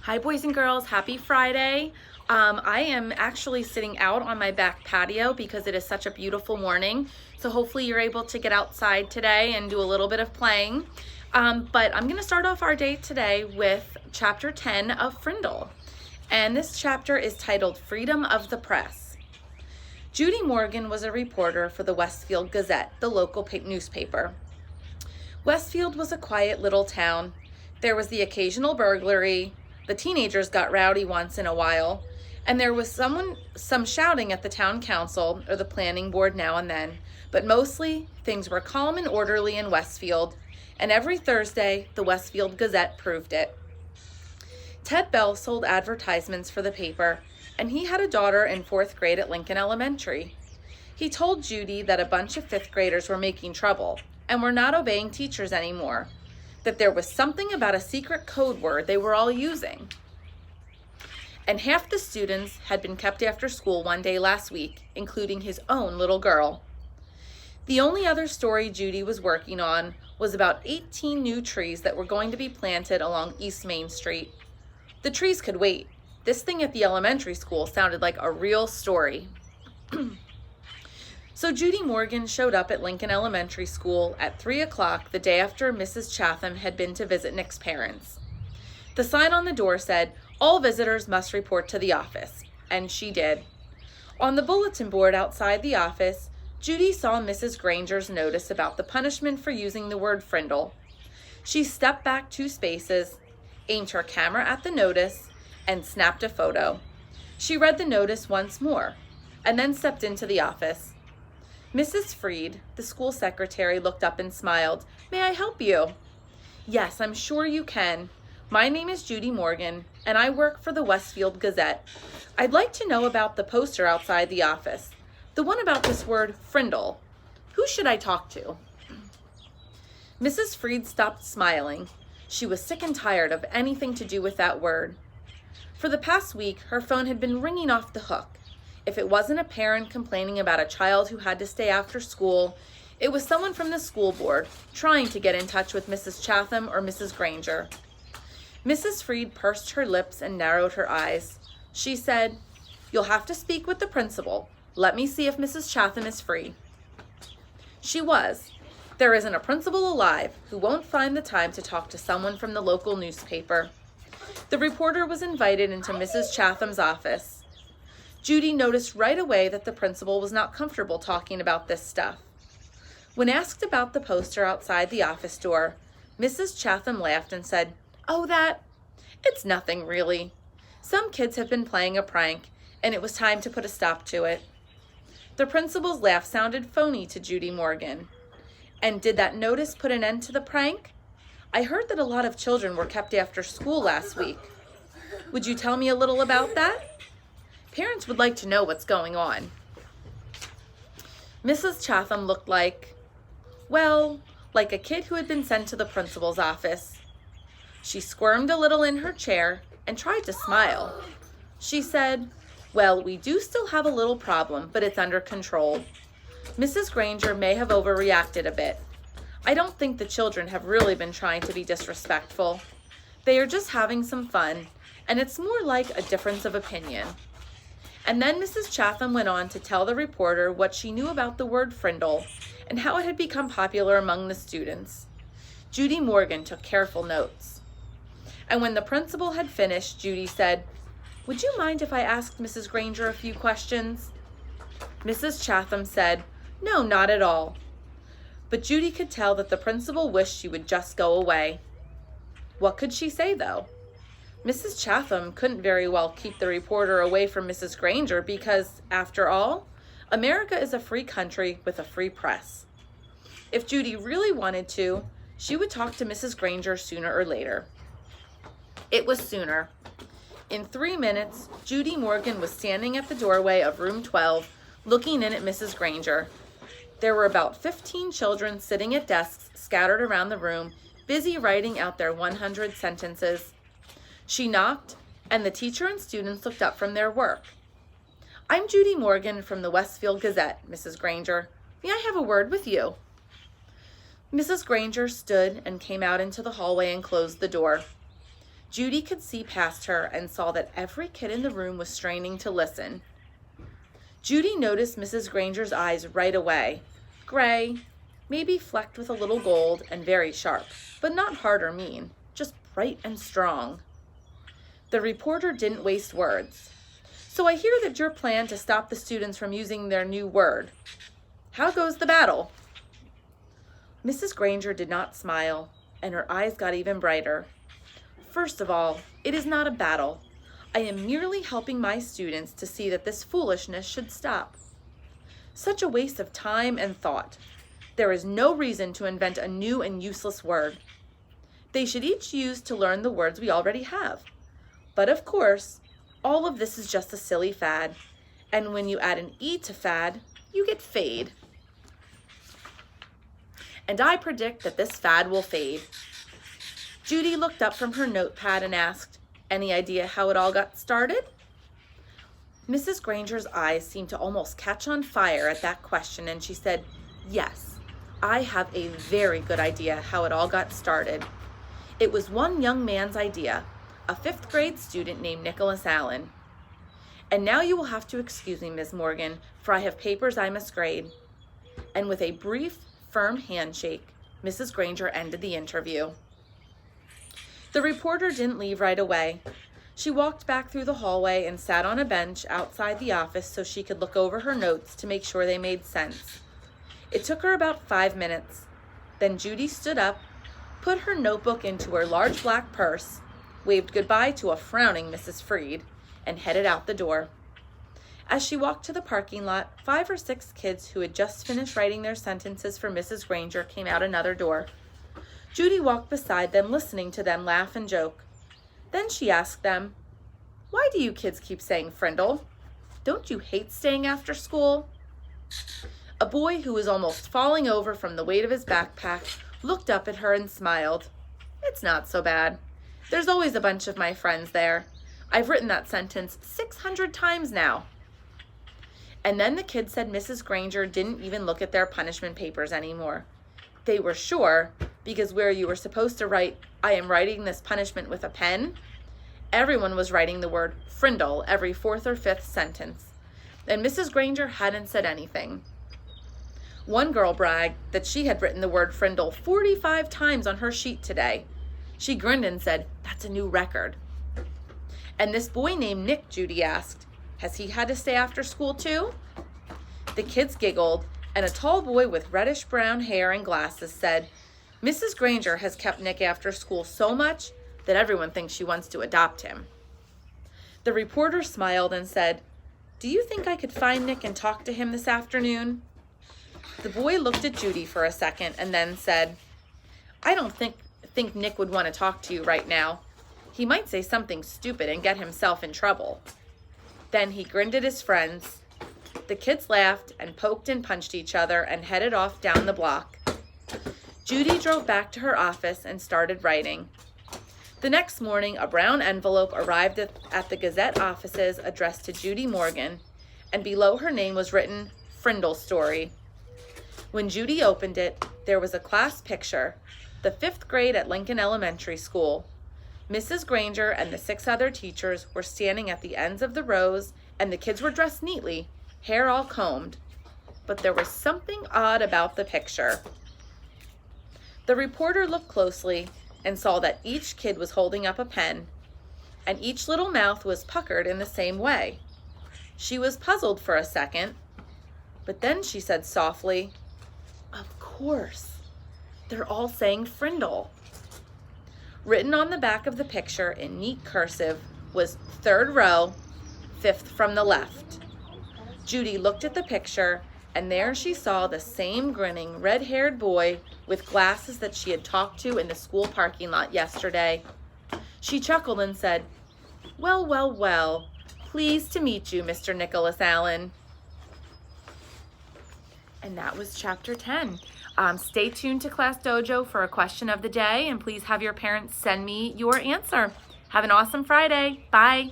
Hi boys and girls, happy Friday. I am actually sitting out on my back patio because it is such a beautiful morning. So hopefully you're able to get outside today and do a little bit of playing. But I'm gonna start off our day today with chapter 10 of Frindle. And this chapter is titled Freedom of the Press. Judy Morgan was a reporter for the Westfield Gazette, the local newspaper. Westfield was a quiet little town. There was the occasional burglary. The teenagers got rowdy once in a while, and there was some shouting at the town council or the planning board now and then, but mostly things were calm and orderly in Westfield, and every Thursday the Westfield Gazette proved it. Ted Bell sold advertisements for the paper, and he had a daughter in 4th grade at Lincoln Elementary. He told Judy that a bunch of 5th graders were making trouble and were not obeying teachers anymore, that there was something about a secret code word they were all using. And half the students had been kept after school one day last week, including his own little girl. The only other story Judy was working on was about 18 new trees that were going to be planted along East Main Street. The trees could wait. This thing at the elementary school sounded like a real story. So Judy Morgan showed up at Lincoln Elementary School at 3 o'clock the day after Mrs. Chatham had been to visit Nick's parents. The sign on the door said, "All visitors must report to the office," and she did. On the bulletin board outside the office, Judy saw Mrs. Granger's notice about the punishment for using the word frindle. She stepped back 2 spaces, aimed her camera at the notice, and snapped a photo. She read the notice once more, and then stepped into the office. Mrs. Freed, the school secretary, looked up and smiled. "May I help you?" "Yes, I'm sure you can. My name is Judy Morgan, and I work for the Westfield Gazette. I'd like to know about the poster outside the office, the one about this word, frindle. Who should I talk to?" Mrs. Freed stopped smiling. She was sick and tired of anything to do with that word. For the past week, her phone had been ringing off the hook. If it wasn't a parent complaining about a child who had to stay after school, it was someone from the school board trying to get in touch with Mrs. Chatham or Mrs. Granger. Mrs. Freed pursed her lips and narrowed her eyes. She said, "You'll have to speak with the principal. Let me see if Mrs. Chatham is free." She was. There isn't a principal alive who won't find the time to talk to someone from the local newspaper. The reporter was invited into Mrs. Chatham's office. Judy noticed right away that the principal was not comfortable talking about this stuff. When asked about the poster outside the office door, Mrs. Chatham laughed and said, "Oh, it's nothing really. Some kids have been playing a prank, and it was time to put a stop to it." The principal's laugh sounded phony to Judy Morgan. "And did that notice put an end to the prank? I heard that a lot of children were kept after school last week. Would you tell me a little about that? Parents would like to know what's going on." Mrs. Chatham looked like a kid who had been sent to the principal's office. She squirmed a little in her chair and tried to smile. She said, "Well, we do still have a little problem, but it's under control. Mrs. Granger may have overreacted a bit. I don't think the children have really been trying to be disrespectful. They are just having some fun, and it's more like a difference of opinion." And then Mrs. Chatham went on to tell the reporter what she knew about the word frindle and how it had become popular among the students. Judy Morgan took careful notes. And when the principal had finished, Judy said, "Would you mind if I asked Mrs. Granger a few questions?" Mrs. Chatham said, "No, not at all." But Judy could tell that the principal wished she would just go away. What could she say, though? Mrs. Chatham couldn't very well keep the reporter away from Mrs. Granger because, after all, America is a free country with a free press. If Judy really wanted to, she would talk to Mrs. Granger sooner or later. It was sooner. In 3 minutes, Judy Morgan was standing at the doorway of room 12, looking in at Mrs. Granger. There were about 15 children sitting at desks scattered around the room, busy writing out their 100 sentences. She knocked, and the teacher and students looked up from their work. "I'm Judy Morgan from the Westfield Gazette, Mrs. Granger. May I have a word with you?" Mrs. Granger stood and came out into the hallway and closed the door. Judy could see past her and saw that every kid in the room was straining to listen. Judy noticed Mrs. Granger's eyes right away. Gray, maybe flecked with a little gold, and very sharp, but not hard or mean, just bright and strong. The reporter didn't waste words. So I hear that your plan to stop the students from using their new word. How goes the battle? Mrs. Granger did not smile, and her eyes got even brighter. First of all, it is not a battle. I am merely helping my students to see that this foolishness should stop. Such a waste of time and thought. There is no reason to invent a new and useless word. They should each use to learn the words we already have. But of course, all of this is just a silly fad. And when you add an E to fad, you get fade. And I predict that this fad will fade. Judy looked up from her notepad and asked, "Any idea how it all got started?" Mrs. Granger's eyes seemed to almost catch on fire at that question, and she said, "Yes, I have a very good idea how it all got started. It was one young man's idea, a 5th grade student named Nicholas Allen. And now you will have to excuse me, Miss Morgan, for I have papers I must grade." And with a brief, firm handshake, Mrs. Granger ended the interview. The reporter didn't leave right away. She walked back through the hallway and sat on a bench outside the office so she could look over her notes to make sure they made sense. It took her about 5 minutes. Then Judy stood up, put her notebook into her large black purse, waved goodbye to a frowning Mrs. Freed, and headed out the door. As she walked to the parking lot, 5 or 6 kids who had just finished writing their sentences for Mrs. Granger came out another door. Judy walked beside them, listening to them laugh and joke. Then she asked them, "Why do you kids keep saying Frindle? Don't you hate staying after school?" A boy who was almost falling over from the weight of his backpack looked up at her and smiled. "It's not so bad. There's always a bunch of my friends there. I've written that sentence 600 times now." And then the kids said Mrs. Granger didn't even look at their punishment papers anymore. They were sure, because where you were supposed to write, "I am writing this punishment with a pen," everyone was writing the word Frindle every 4th or 5th sentence. And Mrs. Granger hadn't said anything. One girl bragged that she had written the word Frindle 45 times on her sheet today. She grinned and said, "That's a new record." "And this boy named Nick," Judy asked, "has he had to stay after school too?" The kids giggled, and a tall boy with reddish-brown hair and glasses said, "Mrs. Granger has kept Nick after school so much that everyone thinks she wants to adopt him." The reporter smiled and said, "Do you think I could find Nick and talk to him this afternoon?" The boy looked at Judy for a second and then said, "I don't think Nick would want to talk to you right now. He might say something stupid and get himself in trouble." Then he grinned at his friends. The kids laughed and poked and punched each other and headed off down the block. Judy drove back to her office and started writing. The next morning, a brown envelope arrived at the Gazette offices addressed to Judy Morgan, and below her name was written, "Frindle Story." When Judy opened it, there was a class picture, the 5th grade at Lincoln Elementary School. Mrs. Granger and the 6 other teachers were standing at the ends of the rows, and the kids were dressed neatly, hair all combed. But there was something odd about the picture. The reporter looked closely and saw that each kid was holding up a pen, and each little mouth was puckered in the same way. She was puzzled for a second, but then she said softly, "Of course, they're all saying Frindle." Written on the back of the picture in neat cursive was 3rd row, 5th from the left. Judy looked at the picture, and there she saw the same grinning, red-haired boy with glasses that she had talked to in the school parking lot yesterday. She chuckled and said, "Well, well, well, pleased to meet you, Mr. Nicholas Allen." And that was Chapter 10. Stay tuned to Class Dojo for a question of the day, and please have your parents send me your answer. Have an awesome Friday. Bye.